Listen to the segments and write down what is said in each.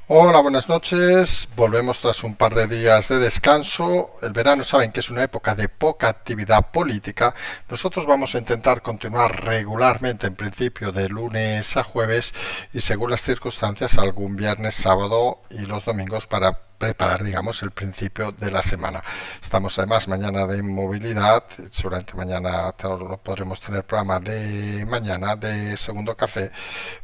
Hola, buenas noches. Volvemos tras un par de días de descanso. El verano saben que es una época de poca actividad política. Nosotros vamos a intentar continuar regularmente, en principio de lunes a jueves y según las circunstancias algún viernes, sábado y los domingos para preparar, digamos, el principio de la semana. Estamos además mañana de movilidad, seguramente mañana lo podremos tener programa de mañana de Segundo Café,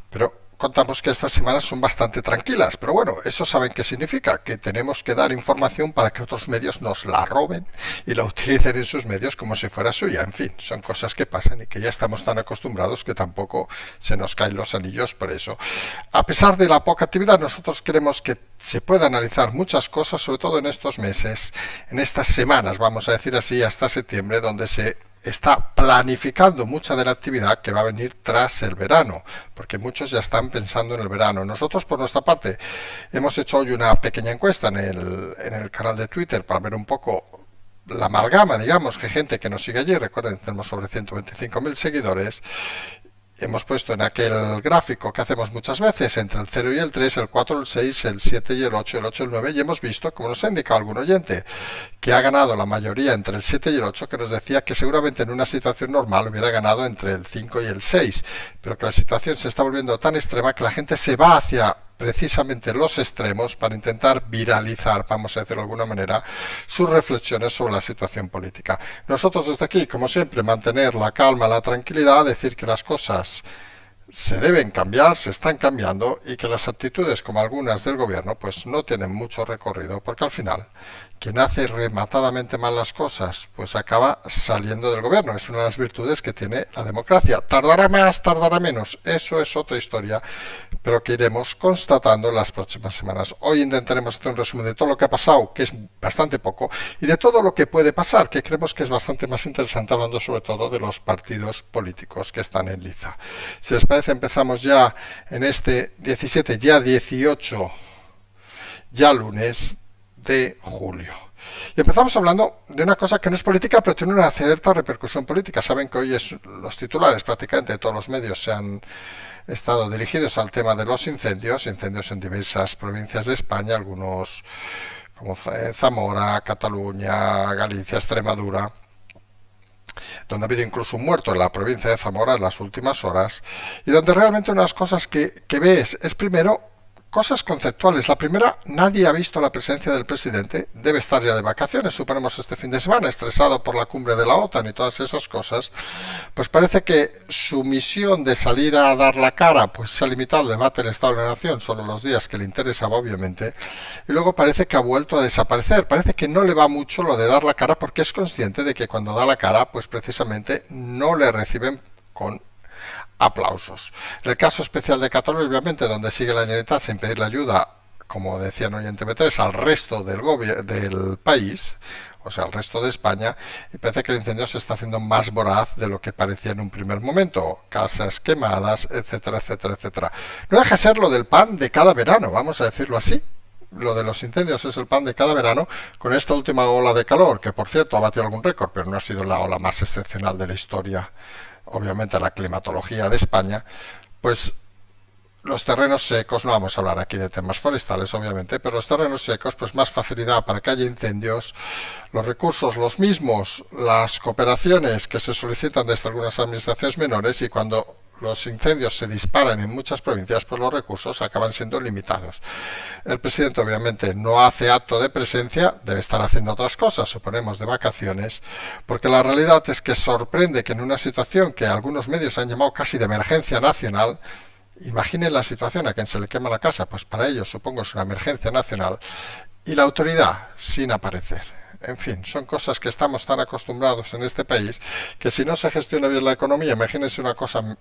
pero contamos que estas semanas son bastante tranquilas, pero bueno, eso saben qué significa, que tenemos que dar información para que otros medios nos la roben y la utilicen en sus medios como si fuera suya. En fin, son cosas que pasan y que ya estamos tan acostumbrados que tampoco se nos caen los anillos por eso. A pesar de la poca actividad, nosotros queremos que se pueda analizar muchas cosas, sobre todo en estos meses, en estas semanas, vamos a decir así, hasta septiembre, donde se está planificando mucha de la actividad que va a venir tras el verano, porque muchos ya están pensando en el verano. Nosotros, por nuestra parte, hemos hecho hoy una pequeña encuesta en el canal de Twitter para ver un poco la amalgama, digamos, que gente que nos sigue allí. Recuerden, tenemos sobre 125.000 seguidores. Hemos puesto en aquel gráfico que hacemos muchas veces entre el 0 y el 3, el 4, el 6, el 7 y el 8, el 8 y el 9, y hemos visto, como nos ha indicado algún oyente, que ha ganado la mayoría entre el 7 y el 8, que nos decía que seguramente en una situación normal hubiera ganado entre el 5 y el 6, pero que la situación se está volviendo tan extrema que la gente se va hacia precisamente los extremos para intentar viralizar, vamos a decirlo de alguna manera, sus reflexiones sobre la situación política. Nosotros desde aquí, como siempre, mantener la calma, la tranquilidad, decir que las cosas se deben cambiar, se están cambiando y que las actitudes como algunas del gobierno pues no tienen mucho recorrido porque al final quien hace rematadamente mal las cosas pues acaba saliendo del gobierno. Es una de las virtudes que tiene la democracia. Tardará más, tardará menos, eso es otra historia, pero que iremos constatando en las próximas semanas. Hoy intentaremos hacer un resumen de todo lo que ha pasado, que es bastante poco, y de todo lo que puede pasar, que creemos que es bastante más interesante, hablando sobre todo de los partidos políticos que están en liza. Si les parece, empezamos ya en este 17, ya 18, ya lunes de julio. Y empezamos hablando de una cosa que no es política, pero tiene una cierta repercusión política. Saben que hoy los titulares prácticamente de todos los medios se han estado dirigidos al tema de los incendios en diversas provincias de España, algunos como Zamora, Cataluña, Galicia, Extremadura, donde ha habido incluso un muerto en la provincia de Zamora en las últimas horas, y donde realmente unas cosas que ves es primero cosas conceptuales. La primera, nadie ha visto la presencia del presidente, debe estar ya de vacaciones, suponemos este fin de semana, estresado por la cumbre de la OTAN y todas esas cosas. Pues parece que su misión de salir a dar la cara pues se ha limitado al debate del Estado de la Nación, solo los días que le interesaba obviamente, y luego parece que ha vuelto a desaparecer. Parece que no le va mucho lo de dar la cara porque es consciente de que cuando da la cara pues precisamente no le reciben con aplausos. En el caso especial de Cataluña, obviamente, donde sigue la Generalitat sin pedirle ayuda, como decían hoy en TV3, al resto del país, o sea, al resto de España, y parece que el incendio se está haciendo más voraz de lo que parecía en un primer momento. Casas quemadas, etcétera, etcétera, etcétera. No deja de ser lo del pan de cada verano, vamos a decirlo así. Lo de los incendios es el pan de cada verano, con esta última ola de calor, que por cierto ha batido algún récord, pero no ha sido la ola más excepcional de la historia, obviamente la climatología de España. Pues los terrenos secos, no vamos a hablar aquí de temas forestales obviamente, pero los terrenos secos, pues más facilidad para que haya incendios, los recursos los mismos, las cooperaciones que se solicitan desde algunas administraciones menores, y cuando los incendios se disparan en muchas provincias, pues los recursos acaban siendo limitados. El presidente obviamente no hace acto de presencia, debe estar haciendo otras cosas, suponemos de vacaciones, porque la realidad es que sorprende que en una situación que algunos medios han llamado casi de emergencia nacional, imaginen la situación a quien se le quema la casa, pues para ellos supongo es una emergencia nacional, y la autoridad sin aparecer. En fin, son cosas que estamos tan acostumbrados en este país que si no se gestiona bien la economía, imagínense una cosa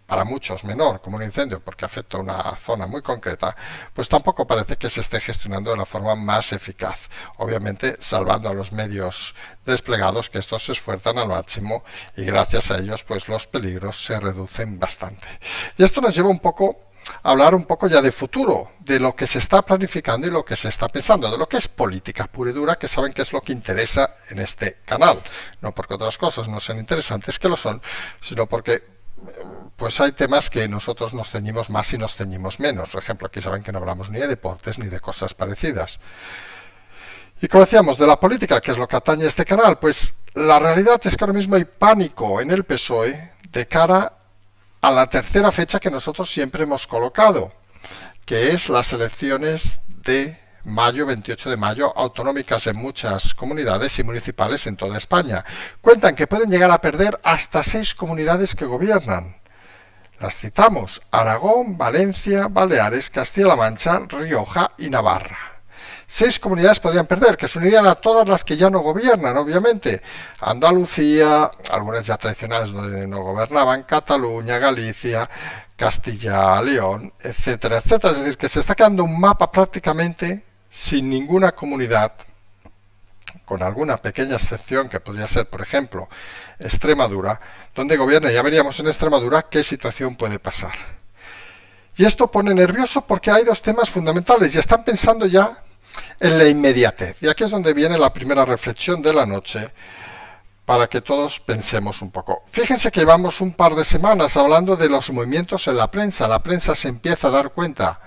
para muchos menor, como un incendio, porque afecta a una zona muy concreta, pues tampoco parece que se esté gestionando de la forma más eficaz. Obviamente, salvando a los medios desplegados, que estos se esfuerzan al máximo y gracias a ellos, pues los peligros se reducen bastante. Y esto nos lleva un poco a hablar un poco ya de futuro, de lo que se está planificando y lo que se está pensando, de lo que es política pura y dura, que saben que es lo que interesa en este canal. No porque otras cosas no sean interesantes, que lo son, sino porque pues hay temas que nosotros nos ceñimos más y nos ceñimos menos. Por ejemplo, aquí saben que no hablamos ni de deportes ni de cosas parecidas. Y como decíamos, de la política, que es lo que atañe a este canal, pues la realidad es que ahora mismo hay pánico en el PSOE de cara a la tercera fecha que nosotros siempre hemos colocado, que es las elecciones de mayo, 28 de mayo, autonómicas en muchas comunidades y municipales en toda España. Cuentan que pueden llegar a perder hasta 6 comunidades que gobiernan. Las citamos: Aragón, Valencia, Baleares, Castilla-La Mancha, Rioja y Navarra. 6 comunidades podrían perder, que se unirían a todas las que ya no gobiernan, obviamente. Andalucía, algunas ya tradicionales donde no gobernaban, Cataluña, Galicia, Castilla, León, etcétera, etcétera. Es decir, que se está quedando un mapa prácticamente sin ninguna comunidad, con alguna pequeña excepción que podría ser, por ejemplo, Extremadura, donde gobierna. Ya veríamos en Extremadura qué situación puede pasar. Y esto pone nervioso porque hay 2 temas fundamentales y están pensando ya en la inmediatez. Y aquí es donde viene la primera reflexión de la noche, para que todos pensemos un poco. Fíjense que llevamos un par de semanas hablando de los movimientos en la prensa. La prensa se empieza a dar cuenta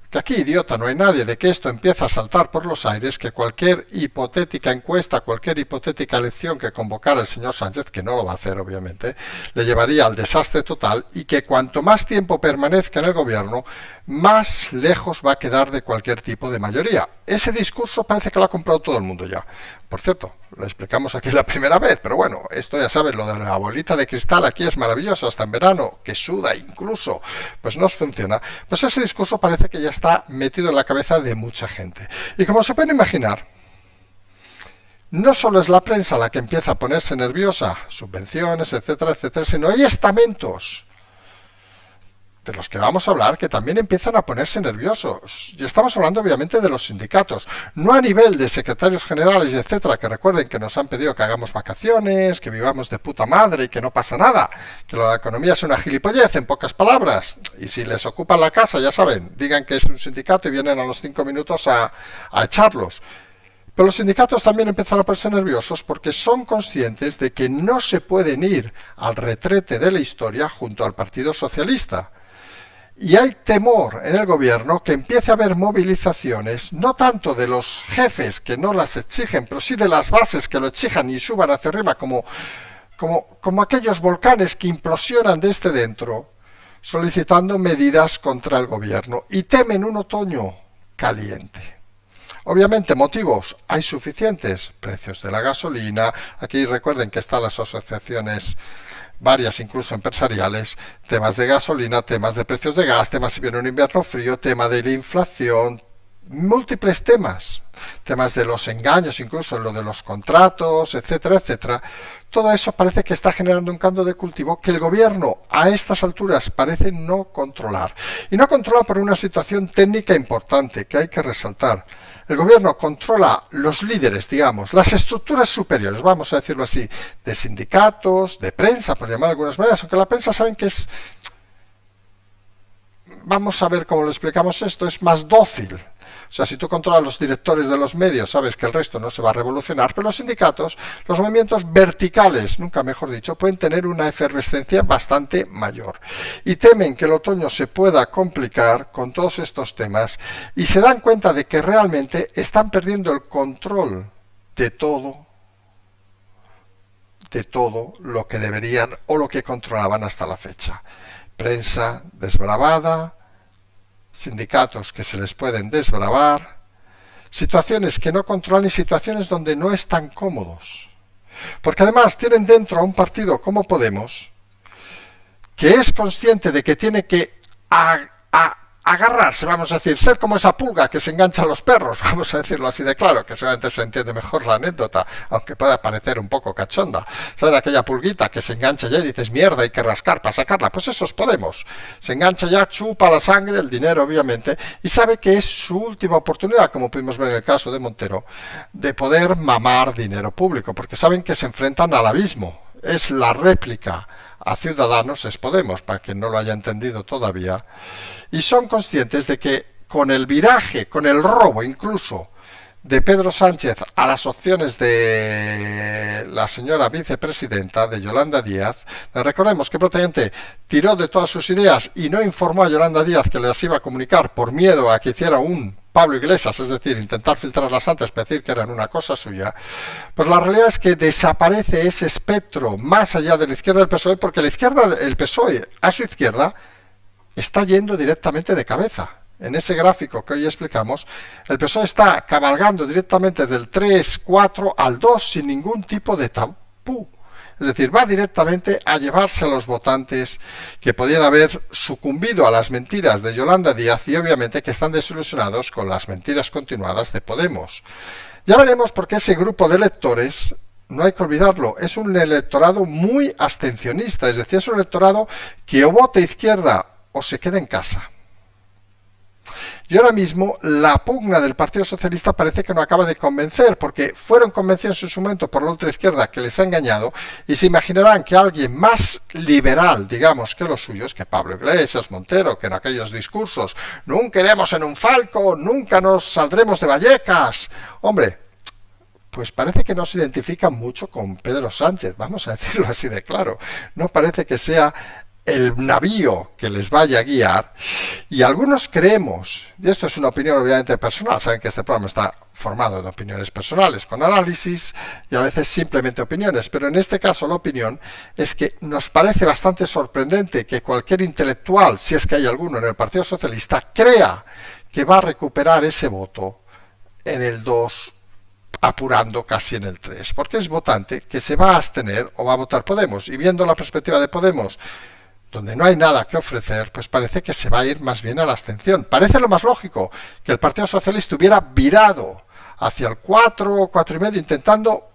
que aquí, idiota, no hay nadie, de que esto empieza a saltar por los aires, que cualquier hipotética encuesta, cualquier hipotética elección que convocara el señor Sánchez, que no lo va a hacer obviamente, le llevaría al desastre total, y que cuanto más tiempo permanezca en el gobierno, más lejos va a quedar de cualquier tipo de mayoría. Ese discurso parece que lo ha comprado todo el mundo ya. Por cierto, lo explicamos aquí la primera vez, pero bueno, esto ya saben, lo de la bolita de cristal aquí es maravilloso, hasta en verano, que suda incluso, pues no funciona. Pues ese discurso parece que ya está metido en la cabeza de mucha gente. Y como se pueden imaginar, no solo es la prensa la que empieza a ponerse nerviosa, subvenciones, etcétera, etcétera, sino hay estamentos de los que vamos a hablar que también empiezan a ponerse nerviosos. Y estamos hablando obviamente de los sindicatos, no a nivel de secretarios generales, etcétera, que recuerden que nos han pedido que hagamos vacaciones, que vivamos de puta madre y que no pasa nada, que la economía es una gilipollez, en pocas palabras. Y si les ocupan la casa, ya saben, digan que es un sindicato y vienen a los 5 minutos a echarlos. Pero los sindicatos también empiezan a ponerse nerviosos porque son conscientes de que no se pueden ir al retrete de la historia junto al Partido Socialista. Y hay temor en el gobierno que empiece a haber movilizaciones, no tanto de los jefes que no las exigen, pero sí de las bases que lo exijan y suban hacia arriba como aquellos volcanes que implosionan desde dentro, solicitando medidas contra el gobierno. Y temen un otoño caliente. Obviamente motivos hay suficientes: precios de la gasolina, aquí recuerden que están las asociaciones varias, incluso empresariales, temas de gasolina, temas de precios de gas, temas si viene un invierno frío, tema de la inflación, múltiples temas de los engaños, incluso en lo de los contratos, etcétera, etcétera. Todo eso parece que está generando un caldo de cultivo que el gobierno a estas alturas parece no controlar. Y no controla por una situación técnica importante que hay que resaltar. El gobierno controla los líderes, digamos, las estructuras superiores, vamos a decirlo así, de sindicatos, de prensa, por llamar de algunas maneras, aunque la prensa saben que es, vamos a ver cómo lo explicamos esto, es más dócil. O sea, si tú controlas los directores de los medios, sabes que el resto no se va a revolucionar, pero los sindicatos, los movimientos verticales, nunca mejor dicho, pueden tener una efervescencia bastante mayor. Y temen que el otoño se pueda complicar con todos estos temas y se dan cuenta de que realmente están perdiendo el control de todo lo que deberían o lo que controlaban hasta la fecha. Prensa desbravada, sindicatos que se les pueden desbravar, situaciones que no controlan y situaciones donde no están cómodos. Porque además tienen dentro a un partido como Podemos, que es consciente de que tiene que agarrarse, vamos a decir, ser como esa pulga que se engancha a los perros, vamos a decirlo así de claro, que seguramente se entiende mejor la anécdota, aunque pueda parecer un poco cachonda. ¿Saben aquella pulguita que se engancha ya y dices, mierda, hay que rascar para sacarla? Pues eso es Podemos. Se engancha ya, chupa la sangre, el dinero obviamente, y sabe que es su última oportunidad, como pudimos ver en el caso de Montero, de poder mamar dinero público, porque saben que se enfrentan al abismo. Es la réplica a Ciudadanos, es Podemos, para quien no lo haya entendido todavía, y son conscientes de que con el viraje, con el robo incluso de Pedro Sánchez a las opciones de la señora vicepresidenta, de Yolanda Díaz, recordemos que prácticamente tiró de todas sus ideas y no informó a Yolanda Díaz que les iba a comunicar por miedo a que hiciera un Pablo Iglesias, es decir, intentar filtrarlas antes para decir que eran una cosa suya, pues la realidad es que desaparece ese espectro más allá de la izquierda del PSOE, porque la izquierda, el PSOE a su izquierda está yendo directamente de cabeza. En ese gráfico que hoy explicamos, el PSOE está cabalgando directamente del 3, 4 al 2 sin ningún tipo de tabú. Es decir, va directamente a llevarse a los votantes que podían haber sucumbido a las mentiras de Yolanda Díaz y obviamente que están desilusionados con las mentiras continuadas de Podemos. Ya veremos por qué ese grupo de electores, no hay que olvidarlo, es un electorado muy abstencionista, es decir, es un electorado que o vote izquierda o se queda en casa. Y ahora mismo la pugna del Partido Socialista parece que no acaba de convencer, porque fueron convencidos en su momento por la ultraizquierda que les ha engañado, y se imaginarán que alguien más liberal, digamos, que los suyos, que Pablo Iglesias, Montero, que en aquellos discursos, nunca iremos en un falco, nunca nos saldremos de Vallecas, hombre, pues parece que no se identifican mucho con Pedro Sánchez, vamos a decirlo así de claro, no parece que sea el navío que les vaya a guiar, y algunos creemos, y esto es una opinión obviamente personal, saben que este programa está formado de opiniones personales con análisis y a veces simplemente opiniones, pero en este caso la opinión es que nos parece bastante sorprendente que cualquier intelectual, si es que hay alguno en el Partido Socialista, crea que va a recuperar ese voto en el 2, apurando casi en el 3, porque es votante que se va a abstener o va a votar Podemos, y viendo la perspectiva de Podemos, donde no hay nada que ofrecer, pues parece que se va a ir más bien a la abstención. Parece lo más lógico que el Partido Socialista hubiera virado hacia el 4 o 4,5, intentando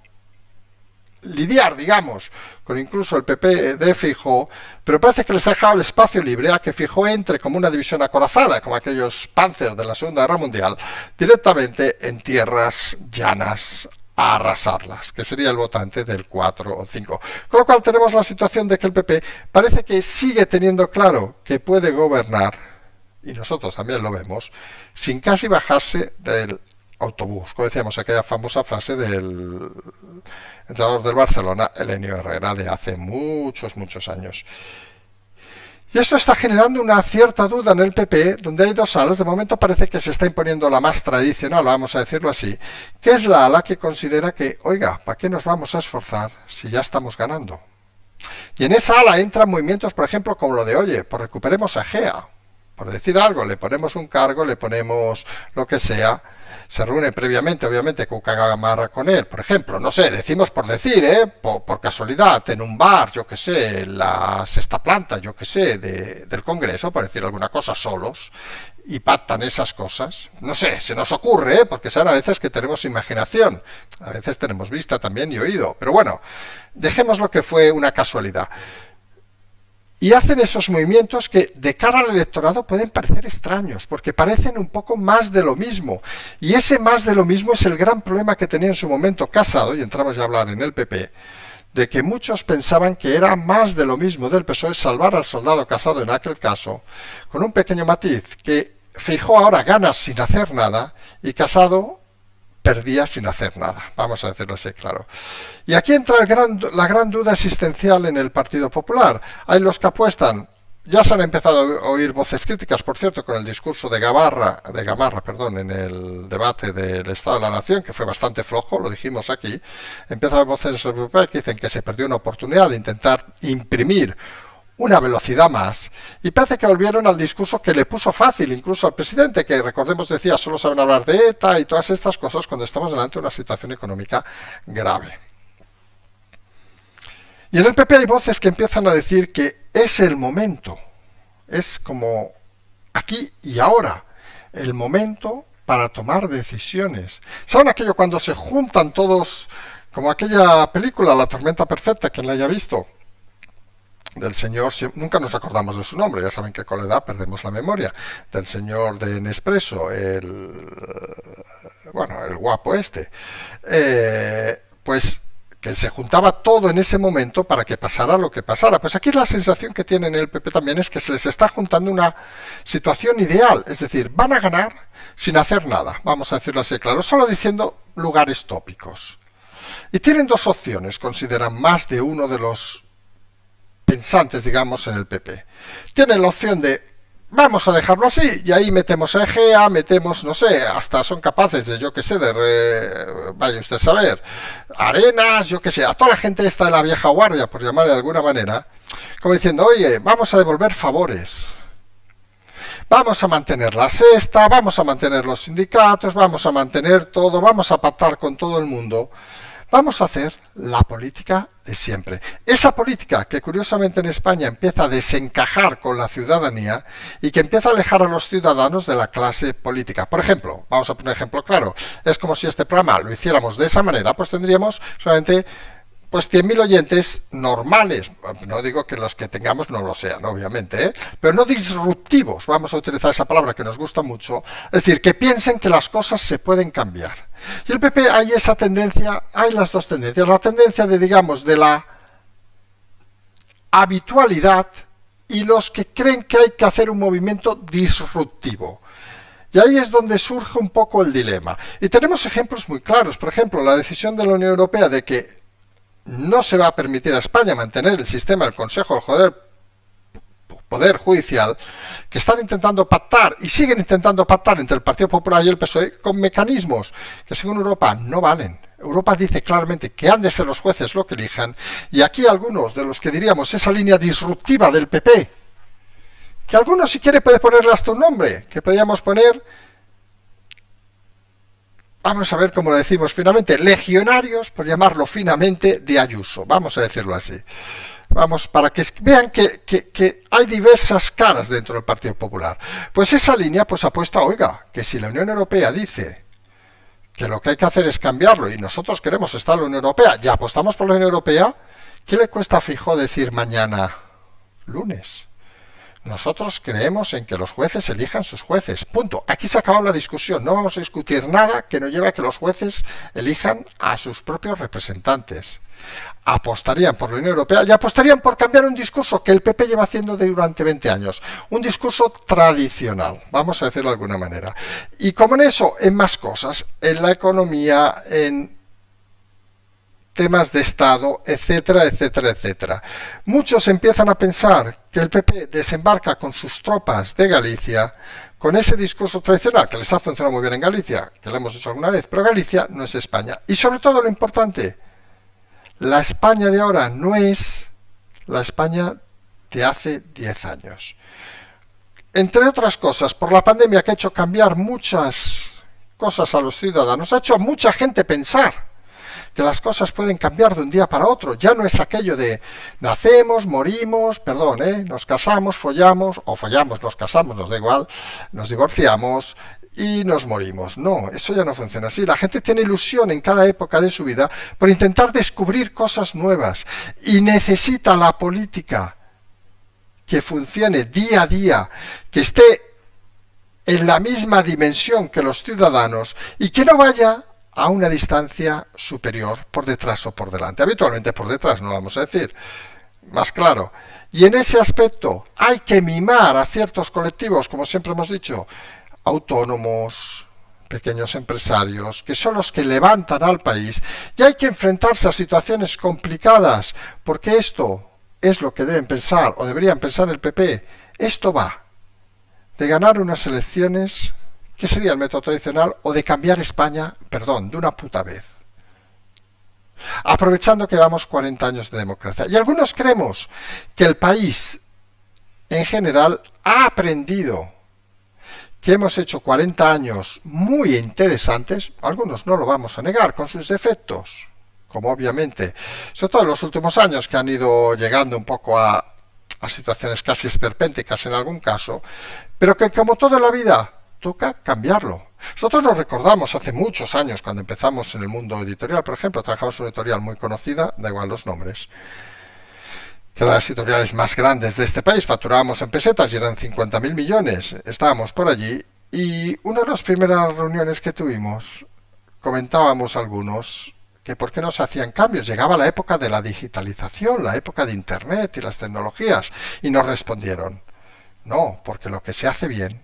lidiar, digamos, con incluso el PP de Feijóo, pero parece que les ha dejado el espacio libre a que Feijóo entre como una división acorazada, como aquellos Panzers de la Segunda Guerra Mundial, directamente en tierras llanas, a arrasarlas, que sería el votante del 4 o 5. Con lo cual tenemos la situación de que el PP parece que sigue teniendo claro que puede gobernar, y nosotros también lo vemos, sin casi bajarse del autobús. Como decíamos, aquella famosa frase del entrenador del Barcelona, Elenio Herrera, de hace muchos, muchos años. Y esto está generando una cierta duda en el PP, donde hay dos alas. De momento parece que se está imponiendo la más tradicional, vamos a decirlo así, que es la ala que considera que, oiga, ¿para qué nos vamos a esforzar si ya estamos ganando? Y en esa ala entran movimientos, por ejemplo, como lo de, oye, pues recuperemos a Gea. Por decir algo, le ponemos un cargo, le ponemos lo que sea, se reúne previamente, obviamente, Cucamarra con él, por ejemplo, no sé, decimos por decir, por casualidad, en un bar, yo que sé, en la sexta planta, yo que sé, del Congreso, por decir alguna cosa, solos, y pactan esas cosas. No sé, se nos ocurre, porque saben a veces que tenemos imaginación, a veces tenemos vista también y oído, pero bueno, dejemos lo que fue una casualidad. Y hacen esos movimientos que de cara al electorado pueden parecer extraños, porque parecen un poco más de lo mismo. Y ese más de lo mismo es el gran problema que tenía en su momento Casado, y entramos ya a hablar en el PP, de que muchos pensaban que era más de lo mismo del PSOE salvar al soldado Casado en aquel caso, con un pequeño matiz, que Feijóo ahora gana sin hacer nada, y Casado perdía sin hacer nada, vamos a decirlo así, claro. Y aquí entra la gran duda existencial en el Partido Popular. Hay los que apuestan, ya se han empezado a oír voces críticas, por cierto, con el discurso de Gamarra, en el debate del Estado de la Nación, que fue bastante flojo, lo dijimos aquí. Empiezan a haber voces europeas que dicen que se perdió una oportunidad de intentar imprimir una velocidad más, y parece que volvieron al discurso que le puso fácil incluso al presidente, que recordemos decía solo saben hablar de ETA y todas estas cosas cuando estamos delante de una situación económica grave. Y en el PP hay voces que empiezan a decir que es el momento, es como aquí y ahora, el momento para tomar decisiones. ¿Saben aquello cuando se juntan todos, como aquella película, La tormenta perfecta, quien la haya visto? Del señor, nunca nos acordamos de su nombre, ya saben que con la edad perdemos la memoria, del señor de Nespresso, el guapo este, pues que se juntaba todo en ese momento para que pasara lo que pasara. Pues aquí la sensación que tienen el PP también es que se les está juntando una situación ideal, es decir, van a ganar sin hacer nada, vamos a decirlo así claro, solo diciendo lugares tópicos. Y tienen dos opciones, consideran más de uno de los pensantes, digamos, en el PP. Tienen la opción de vamos a dejarlo así, y ahí metemos a Egea, metemos, no sé, hasta son capaces de, yo que sé, vaya usted a saber, Arenas, yo que sé, a toda la gente esta de la vieja guardia, por llamarle de alguna manera, como diciendo, oye, vamos a devolver favores, vamos a mantener la sexta, vamos a mantener los sindicatos, vamos a mantener todo, vamos a pactar con todo el mundo. Vamos a hacer la política de siempre. Esa política que curiosamente en España empieza a desencajar con la ciudadanía y que empieza a alejar a los ciudadanos de la clase política. Por ejemplo, vamos a poner un ejemplo claro, es como si este programa lo hiciéramos de esa manera, pues tendríamos solamente pues 100.000 oyentes normales, no digo que los que tengamos no lo sean, obviamente, pero no disruptivos, vamos a utilizar esa palabra que nos gusta mucho, es decir, que piensen que las cosas se pueden cambiar. Y el PP hay esa tendencia, hay las dos tendencias, la tendencia de, digamos, de la habitualidad y los que creen que hay que hacer un movimiento disruptivo. Y ahí es donde surge un poco el dilema. Y tenemos ejemplos muy claros, por ejemplo, la decisión de la Unión Europea de que no se va a permitir a España mantener el sistema del Consejo del Poder Judicial, que están intentando pactar y siguen intentando pactar entre el Partido Popular y el PSOE con mecanismos que según Europa no valen. Europa dice claramente que han de ser los jueces lo que elijan, y aquí algunos de los que diríamos esa línea disruptiva del PP, que algunos si quiere puede ponerle hasta un nombre, que podríamos poner, vamos a ver cómo lo decimos finamente, legionarios, por llamarlo finamente, de Ayuso, vamos a decirlo así. Vamos, para que vean que hay diversas caras dentro del Partido Popular. Pues esa línea pues apuesta, oiga, que si la Unión Europea dice que lo que hay que hacer es cambiarlo y nosotros queremos estar en la Unión Europea, ya apostamos por la Unión Europea, ¿qué le cuesta a Feijóo decir mañana lunes? Nosotros creemos en que los jueces elijan sus jueces. Punto. Aquí se ha acabado la discusión. No vamos a discutir nada que no lleve a que los jueces elijan a sus propios representantes. Apostarían por la Unión Europea y apostarían por cambiar un discurso que el PP lleva haciendo durante 20 años. Un discurso tradicional, vamos a decirlo de alguna manera. Y como en eso, en más cosas, en la economía, en temas de Estado, etcétera, etcétera, etcétera. Muchos empiezan a pensar que el PP desembarca con sus tropas de Galicia con ese discurso tradicional, que les ha funcionado muy bien en Galicia, que lo hemos hecho alguna vez, pero Galicia no es España. Y sobre todo lo importante, la España de ahora no es la España de hace 10 años. Entre otras cosas, por la pandemia que ha hecho cambiar muchas cosas a los ciudadanos, ha hecho a mucha gente pensar que las cosas pueden cambiar de un día para otro. Ya no es aquello de nacemos, morimos, nos casamos, follamos, o follamos, nos casamos, nos da igual, nos divorciamos y nos morimos. No, eso ya no funciona así. La gente tiene ilusión en cada época de su vida por intentar descubrir cosas nuevas y necesita la política que funcione día a día, que esté en la misma dimensión que los ciudadanos y que no vaya a una distancia superior por detrás o por delante. Habitualmente por detrás, no vamos a decir, más claro. Y en ese aspecto hay que mimar a ciertos colectivos, como siempre hemos dicho, autónomos, pequeños empresarios, que son los que levantan al país, y hay que enfrentarse a situaciones complicadas, porque esto es lo que deben pensar, o deberían pensar el PP. Esto va de ganar unas elecciones, que sería el método tradicional, o de cambiar España, de una puta vez. Aprovechando que llevamos 40 años de democracia. Y algunos creemos que el país, en general, ha aprendido que hemos hecho 40 años muy interesantes, algunos no lo vamos a negar, con sus defectos, como obviamente, sobre todo en los últimos años que han ido llegando un poco a situaciones casi esperpénticas en algún caso, pero que como toda la vida toca cambiarlo. Nosotros nos recordamos hace muchos años, cuando empezamos en el mundo editorial, por ejemplo, trabajamos en una editorial muy conocida, da igual los nombres, que de las editoriales más grandes de este país, facturábamos en pesetas y eran 50.000 millones, estábamos por allí, y una de las primeras reuniones que tuvimos, comentábamos algunos que por qué no se hacían cambios. Llegaba la época de la digitalización, la época de Internet y las tecnologías, y nos respondieron, no, porque lo que se hace bien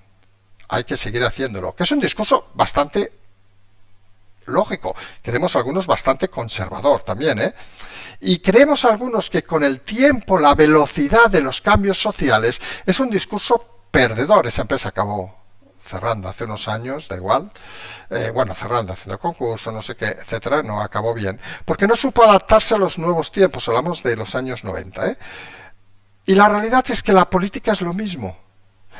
hay que seguir haciéndolo, que es un discurso bastante lógico, creemos algunos bastante conservador también, ¿eh? Y creemos algunos que con el tiempo la velocidad de los cambios sociales es un discurso perdedor. Esa empresa acabó cerrando hace unos años, da igual, cerrando, haciendo concurso, no sé qué, etcétera, no acabó bien, porque no supo adaptarse a los nuevos tiempos, hablamos de los años 90, ¿eh? Y la realidad es que la política es lo mismo.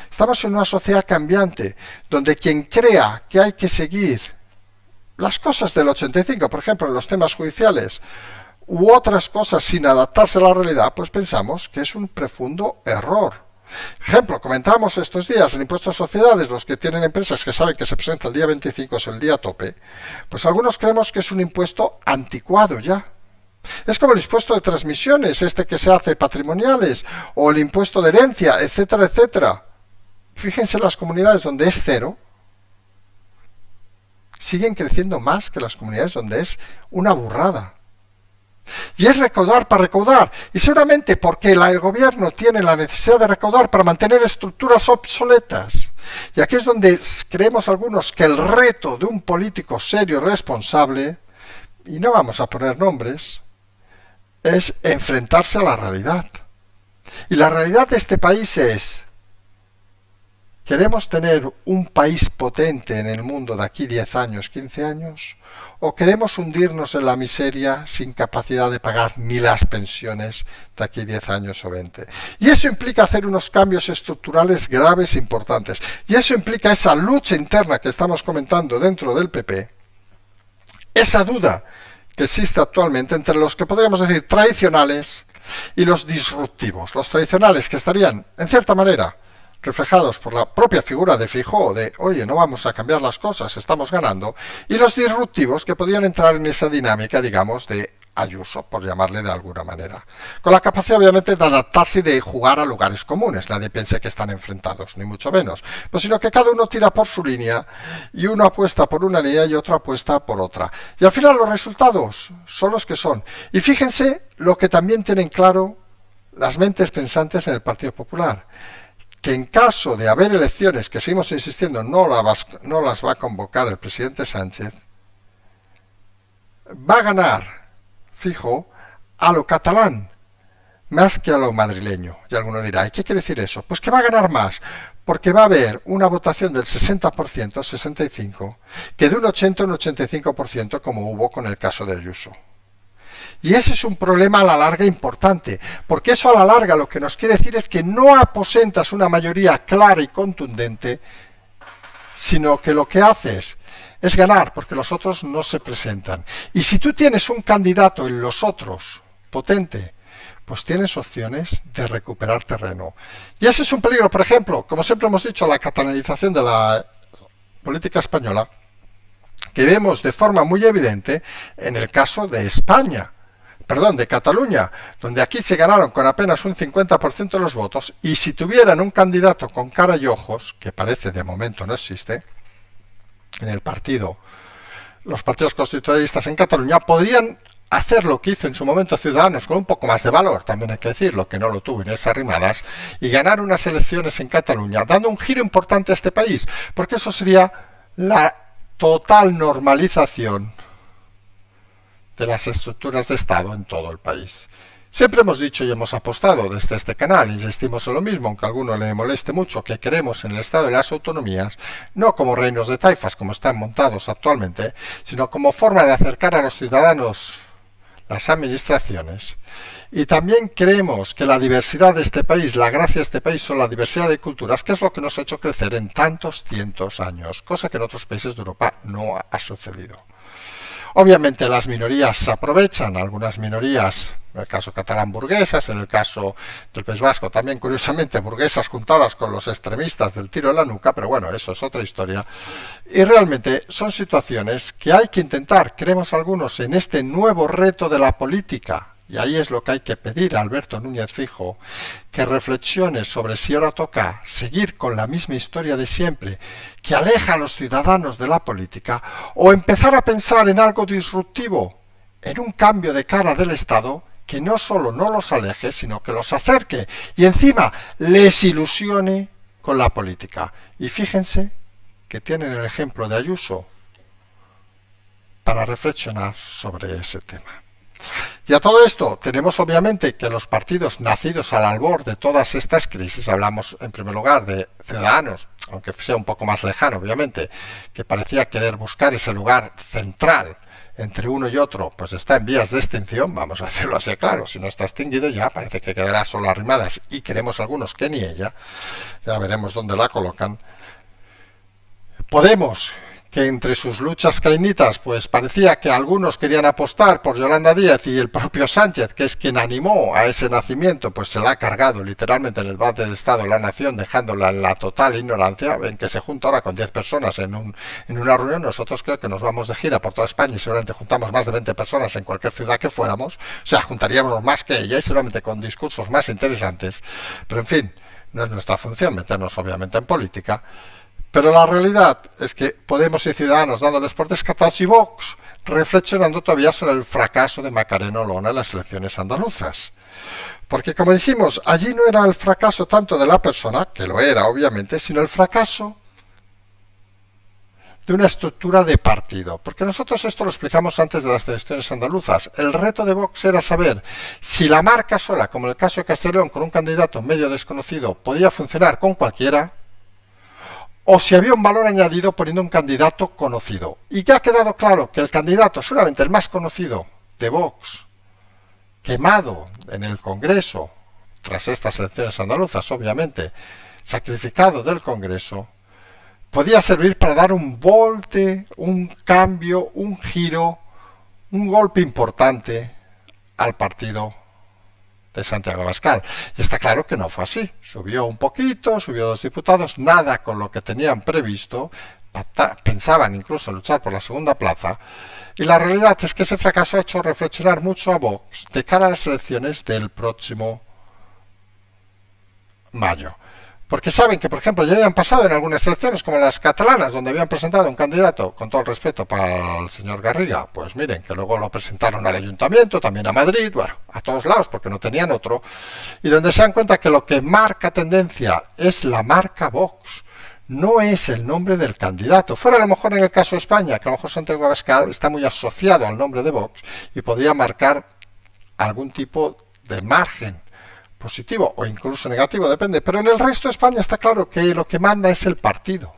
Estamos en una sociedad cambiante, donde quien crea que hay que seguir las cosas del 85, por ejemplo, en los temas judiciales, u otras cosas sin adaptarse a la realidad, pues pensamos que es un profundo error. Ejemplo, comentábamos estos días el impuesto a sociedades, los que tienen empresas que saben que se presenta el día 25, es el día tope, pues algunos creemos que es un impuesto anticuado ya. Es como el impuesto de transmisiones, este que se hace patrimoniales, o el impuesto de herencia, etcétera, etcétera. Fíjense las comunidades donde es cero, siguen creciendo más que las comunidades donde es una burrada. Y es recaudar para recaudar. Y seguramente porque el gobierno tiene la necesidad de recaudar para mantener estructuras obsoletas. Y aquí es donde creemos algunos que el reto de un político serio y responsable, y no vamos a poner nombres, es enfrentarse a la realidad. Y la realidad de este país es: ¿queremos tener un país potente en el mundo de aquí 10 años, 15 años? ¿O queremos hundirnos en la miseria sin capacidad de pagar ni las pensiones de aquí 10 años o 20? Y eso implica hacer unos cambios estructurales graves e importantes. Y eso implica esa lucha interna que estamos comentando dentro del PP, esa duda que existe actualmente entre los que podríamos decir tradicionales y los disruptivos. Los tradicionales que estarían, en cierta manera, reflejados por la propia figura de Feijóo, de oye, no vamos a cambiar las cosas, estamos ganando, y los disruptivos que podían entrar en esa dinámica, digamos, de Ayuso, por llamarle de alguna manera, con la capacidad obviamente de adaptarse y de jugar a lugares comunes. Nadie piense que están enfrentados, ni mucho menos, pues sino que cada uno tira por su línea, y uno apuesta por una línea y otro apuesta por otra, y al final los resultados son los que son. Y fíjense lo que también tienen claro las mentes pensantes en el Partido Popular, que en caso de haber elecciones, que seguimos insistiendo, no las va a convocar el presidente Sánchez, va a ganar, fijo, a lo catalán, más que a lo madrileño. Y alguno dirá, ¿y qué quiere decir eso? Pues que va a ganar más, porque va a haber una votación del 60%, 65%, que de un 80 a un 85%, como hubo con el caso de Ayuso. Y ese es un problema a la larga importante, porque eso a la larga lo que nos quiere decir es que no aposentas una mayoría clara y contundente, sino que lo que haces es ganar, porque los otros no se presentan. Y si tú tienes un candidato en los otros potente, pues tienes opciones de recuperar terreno. Y ese es un peligro, por ejemplo, como siempre hemos dicho, la catalanización de la política española, que vemos de forma muy evidente en el caso de España. De Cataluña, donde aquí se ganaron con apenas un 50% de los votos, y si tuvieran un candidato con cara y ojos, que parece de momento no existe, en el partido, los partidos constitucionalistas en Cataluña podrían hacer lo que hizo en su momento Ciudadanos, con un poco más de valor, también hay que decirlo, que no lo tuvo en esas rimadas, y ganar unas elecciones en Cataluña, dando un giro importante a este país, porque eso sería la total normalización de las estructuras de Estado en todo el país. Siempre hemos dicho y hemos apostado desde este canal, insistimos en lo mismo, aunque a alguno le moleste mucho, que queremos en el Estado y las autonomías, no como reinos de taifas como están montados actualmente, sino como forma de acercar a los ciudadanos las administraciones. Y también creemos que la diversidad de este país, la gracia de este país, son la diversidad de culturas, que es lo que nos ha hecho crecer en tantos cientos años, cosa que en otros países de Europa no ha sucedido. Obviamente las minorías se aprovechan, algunas minorías, en el caso catalán burguesas, en el caso del País Vasco también curiosamente burguesas juntadas con los extremistas del tiro en la nuca, pero bueno, eso es otra historia. Y realmente son situaciones que hay que intentar, creemos algunos, en este nuevo reto de la política. Y ahí es lo que hay que pedir a Alberto Núñez Feijóo, que reflexione sobre si ahora toca seguir con la misma historia de siempre, que aleja a los ciudadanos de la política, o empezar a pensar en algo disruptivo, en un cambio de cara del Estado que no solo no los aleje, sino que los acerque y encima les ilusione con la política. Y fíjense que tienen el ejemplo de Ayuso para reflexionar sobre ese tema. Y a todo esto tenemos obviamente que los partidos nacidos al albor de todas estas crisis, hablamos en primer lugar de Ciudadanos, aunque sea un poco más lejano obviamente, que parecía querer buscar ese lugar central entre uno y otro, pues está en vías de extinción, vamos a decirlo así claro, si no está extinguido ya parece que quedará solo arrimadas y queremos algunos que ni ella, ya veremos dónde la colocan. Podemos, que entre sus luchas cainitas pues parecía que algunos querían apostar por Yolanda Díaz y el propio Sánchez, que es quien animó a ese nacimiento, pues se la ha cargado literalmente en el debate de Estado la nación, dejándola en la total ignorancia. Ven que se junta ahora con 10 personas en una reunión. Nosotros creo que nos vamos de gira por toda España y seguramente juntamos más de 20 personas en cualquier ciudad que fuéramos, o sea, juntaríamos más que ella y seguramente con discursos más interesantes, pero en fin, no es nuestra función meternos obviamente en política. Pero la realidad es que Podemos y Ciudadanos dándoles por descartados y Vox reflexionando todavía sobre el fracaso de Macarena Olona en las elecciones andaluzas. Porque como dijimos, allí no era el fracaso tanto de la persona, que lo era obviamente, sino el fracaso de una estructura de partido. Porque nosotros esto lo explicamos antes de las elecciones andaluzas. El reto de Vox era saber si la marca sola, como en el caso de Castellón, con un candidato medio desconocido, podía funcionar con cualquiera, o si había un valor añadido poniendo un candidato conocido. Y ya ha quedado claro que el candidato, seguramente el más conocido de Vox, quemado en el Congreso, tras estas elecciones andaluzas, obviamente, sacrificado del Congreso, podía servir para dar un volte, un cambio, un giro, un golpe importante al partido de Santiago Abascal. Y está claro que no fue así. Subió un poquito, subió 2 diputados, nada con lo que tenían previsto, pensaban incluso luchar por la segunda plaza, y la realidad es que ese fracaso ha hecho reflexionar mucho a Vox de cara a las elecciones del próximo mayo. Porque saben que, por ejemplo, ya habían pasado en algunas elecciones, como las catalanas, donde habían presentado un candidato, con todo el respeto para el señor Garriga, pues miren, que luego lo presentaron al ayuntamiento, también a Madrid, bueno, a todos lados, porque no tenían otro, y donde se dan cuenta que lo que marca tendencia es la marca Vox, no es el nombre del candidato. Fuera a lo mejor en el caso de España, que a lo mejor Santiago Abascal está muy asociado al nombre de Vox y podría marcar algún tipo de margen positivo o incluso negativo, depende, pero en el resto de España está claro que lo que manda es el partido.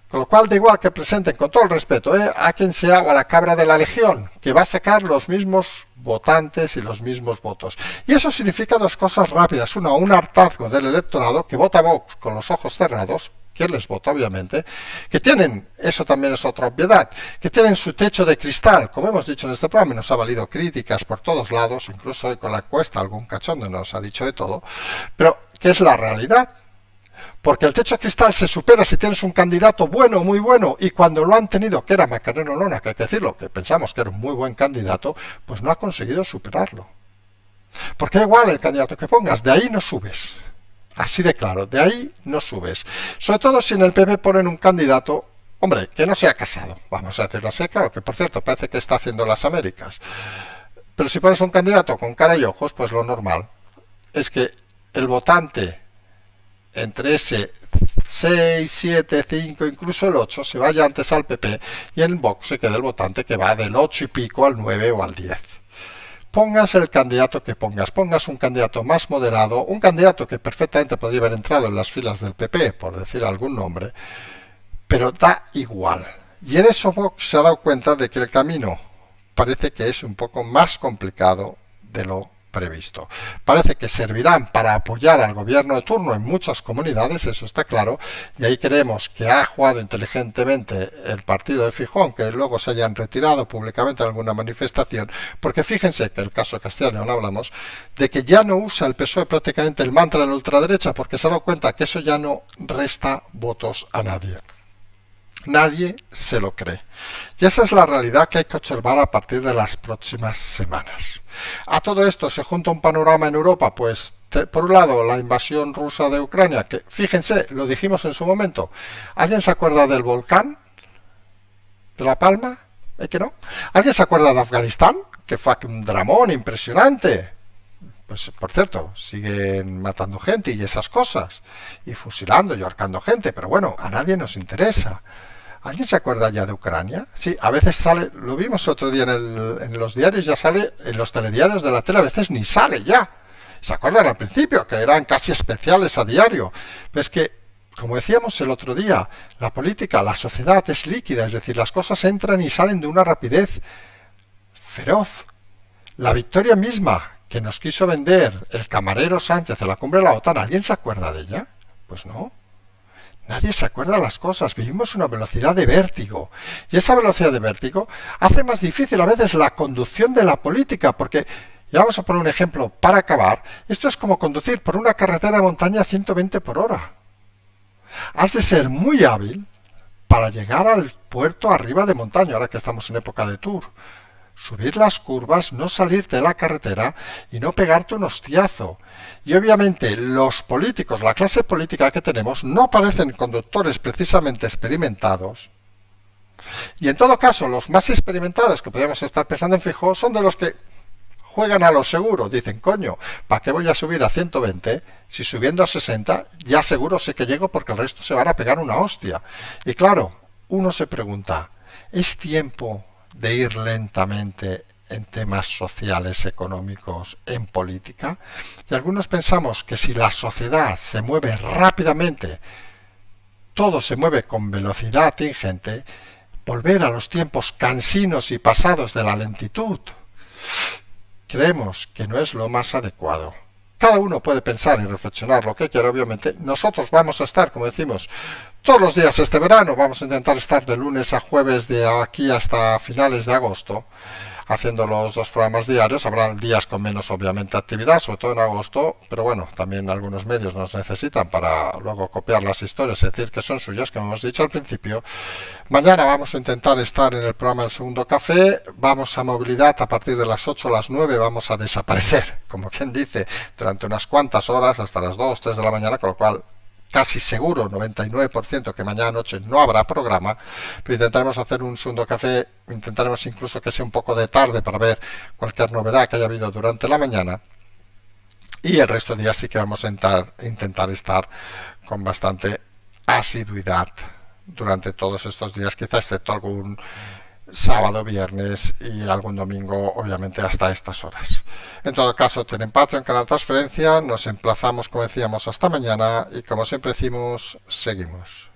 Con lo cual da igual que presenten, con todo el respeto, a quien sea o a la cabra de la legión, que va a sacar los mismos votantes y los mismos votos. Y eso significa dos cosas rápidas. Una, un hartazgo del electorado que vota Vox con los ojos cerrados, quien les vota obviamente, que tienen, eso también es otra obviedad, que tienen su techo de cristal, como hemos dicho en este programa, y nos ha valido críticas por todos lados, incluso hoy con la encuesta algún cachondo nos ha dicho de todo, pero que es la realidad. Porque el techo de cristal se supera si tienes un candidato bueno, muy bueno, y cuando lo han tenido, que era Macarena Olona, que hay que decirlo, que pensamos que era un muy buen candidato, pues no ha conseguido superarlo. Porque da igual el candidato que pongas, de ahí no subes. Así de claro, de ahí no subes. Sobre todo si en el PP ponen un candidato, hombre, que no sea casado, vamos a decirlo así, claro, que por cierto parece que está haciendo las Américas. Pero si pones un candidato con cara y ojos, pues lo normal es que el votante entre ese 6, 7, 5, incluso el 8, se vaya antes al PP y en Vox se quede el votante que va del 8 y pico al 9 o al 10. Pongas el candidato que pongas un candidato más moderado, un candidato que perfectamente podría haber entrado en las filas del PP, por decir algún nombre, pero da igual. Y en eso Vox se ha dado cuenta de que el camino parece que es un poco más complicado de lo previsto. Parece que servirán para apoyar al gobierno de turno en muchas comunidades, eso está claro, y ahí creemos que ha jugado inteligentemente el partido de Feijóo, que luego se hayan retirado públicamente en alguna manifestación, porque fíjense que el caso de Castilla y León hablamos, de que ya no usa el PSOE prácticamente el mantra de la ultraderecha, porque se ha dado cuenta que eso ya no resta votos a nadie. Nadie se lo cree. Y esa es la realidad que hay que observar a partir de las próximas semanas. A todo esto se junta un panorama en Europa, pues por un lado la invasión rusa de Ucrania, que fíjense, lo dijimos en su momento. ¿Alguien se acuerda del volcán de La Palma? ¿Es que no? ¿Alguien se acuerda de Afganistán? Que fue un dramón impresionante. Pues, por cierto, siguen matando gente y esas cosas. Y fusilando y ahorcando gente. Pero bueno, a nadie nos interesa. ¿Alguien se acuerda ya de Ucrania? Sí, a veces sale, lo vimos otro día en los diarios, ya sale, en los telediarios de la tele, a veces ni sale ya. ¿Se acuerdan al principio? Que eran casi especiales a diario. Pero es que, como decíamos el otro día, la política, la sociedad es líquida, es decir, las cosas entran y salen de una rapidez feroz. La victoria misma que nos quiso vender el camarero Sánchez en la cumbre de la OTAN, ¿alguien se acuerda de ella? Pues no. Nadie se acuerda de las cosas, vivimos una velocidad de vértigo. Y esa velocidad de vértigo hace más difícil a veces la conducción de la política, porque, ya vamos a poner un ejemplo para acabar, esto es como conducir por una carretera de montaña a 120 por hora. Has de ser muy hábil para llegar al puerto arriba de montaña, ahora que estamos en época de tour. Subir las curvas, no salirte de la carretera y no pegarte un hostiazo. Y obviamente los políticos, la clase política que tenemos, no parecen conductores precisamente experimentados. Y en todo caso, los más experimentados que podríamos estar pensando en fijo son de los que juegan a lo seguro. Dicen, coño, ¿para qué voy a subir a 120 si subiendo a 60 ya seguro sé que llego porque el resto se van a pegar una hostia? Y claro, uno se pregunta, ¿es tiempo de ir lentamente en temas sociales, económicos, en política? Y algunos pensamos que si la sociedad se mueve rápidamente, todo se mueve con velocidad ingente, volver a los tiempos cansinos y pasados de la lentitud, creemos que no es lo más adecuado. Cada uno puede pensar y reflexionar lo que quiera, obviamente. Nosotros vamos a estar, como decimos, todos los días este verano. Vamos a intentar estar de lunes a jueves de aquí hasta finales de agosto, haciendo los 2 programas diarios. Habrá días con menos, obviamente, actividad, sobre todo en agosto, pero bueno, también algunos medios nos necesitan para luego copiar las historias y decir que son suyas, como hemos dicho al principio. Mañana vamos a intentar estar en el programa del segundo café. Vamos a movilidad a partir de las 8 a las 9, vamos a desaparecer, como quien dice, durante unas cuantas horas, hasta las 2, 3 de la mañana, con lo cual casi seguro, 99%, que mañana noche no habrá programa, pero intentaremos hacer un segundo café, intentaremos incluso que sea un poco de tarde para ver cualquier novedad que haya habido durante la mañana, y el resto de días sí que vamos a intentar estar con bastante asiduidad durante todos estos días, quizá excepto algún sábado, viernes y algún domingo, obviamente hasta estas horas. En todo caso, tienen Patreon, canal Transferencia. Nos emplazamos, como decíamos, hasta mañana y como siempre decimos, seguimos.